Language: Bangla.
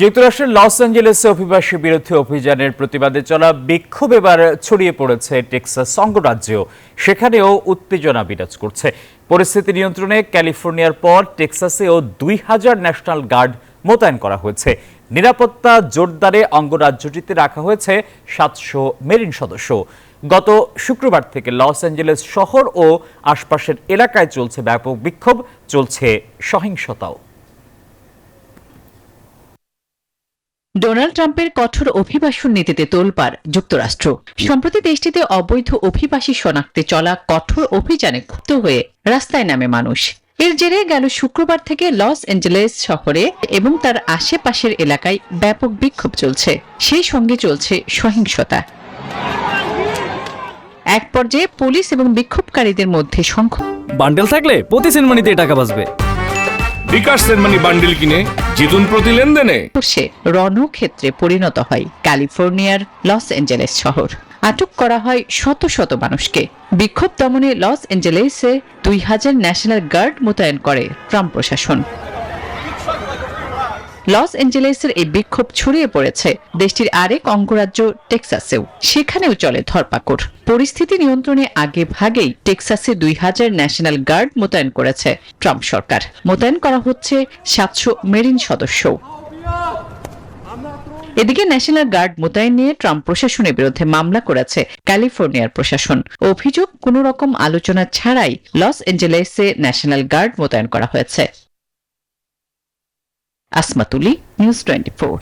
যুক্তরাষ্ট্রের লস অ্যাঞ্জেলেসে অভিবাসী বিরোধী অভিযানের প্রতিবাদে চলা বিক্ষোভ এবার ছড়িয়ে পড়েছে টেক্সাস অঙ্গরাজ্যেও। সেখানেও উত্তেজনা বিরাজ করছে। পরিস্থিতি নিয়ন্ত্রণে ক্যালিফোর্নিয়ার পর টেক্সাসেও 2000 ন্যাশনাল গার্ড মোতায়েন করা হয়েছে। নিরাপত্তা জোরদারে অঙ্গরাজ্যটিতে রাখা হয়েছে 700 মেরিন সদস্য। গত শুক্রবার থেকে লস অ্যাঞ্জেলেস শহর ও আশপাশের এলাকায় চলছে ব্যাপক বিক্ষোভ, চলছে সহিংসতাও। ডোনাল্ড ট্রাম্পের কঠোর অভিবাসন নীতিতে তোলপাড় যুক্তরাষ্ট্র। সম্প্রতি দেশটিতে অবৈধ অভিবাসী শনাক্তে চলা কঠোর অভিযানে ক্ষুব্ধ হয়ে রাস্তায় নামে মানুষ। এর জেরে গেল শুক্রবার থেকে লস অ্যাঞ্জেলেস শহরে এবং তার আশেপাশের এলাকায় ব্যাপক বিক্ষোভ চলছে, সেই সঙ্গে চলছে সহিংসতা। এক পর্যায়ে পুলিশ এবং বিক্ষোভকারীদের মধ্যে বান্ডেল থাকলে প্রতি সেনমানিতে টাকা বাঁচবে। বিকাশ সেনমানি বান্ডেল কিনে জিতুন প্রতি লেনদেনে। রণক্ষেত্রে পরিণত হয় ক্যালিফোর্নিয়ার লস অ্যাঞ্জেলেস শহর। আটক করা হয় শত শত মানুষকে। বিক্ষোভ দমনে লস অ্যাঞ্জেলেসে 2000 ন্যাশনাল গার্ড মোতায়েন করে ট্রাম্প প্রশাসন। লস অ্যাঞ্জেলেসের এই বিক্ষোভ ছড়িয়ে পড়েছে দেশটির আরেক অঙ্গরাজ্য টেক্সাসেও। সেখানেও চলে ধরপাকড়। পরিস্থিতি নিয়ন্ত্রণে আগে ভাগেই টেক্সাসে 2000 ন্যাশনাল গার্ড মোতায়েন করেছে ট্রাম্প সরকার। মোতায়েন করা হচ্ছে 700 মেরিন সদস্য। এদিকে ন্যাশনাল গার্ড মোতায়েন নিয়ে ট্রাম্প প্রশাসনের বিরুদ্ধে মামলা করেছে ক্যালিফোর্নিয়ার প্রশাসন। অভিযোগ, কোনো রকম আলোচনা ছাড়াই লস অ্যাঞ্জেলেসে ন্যাশনাল গার্ড মোতায়েন করা হয়েছে। আসমাতুলি, নিউজ 24।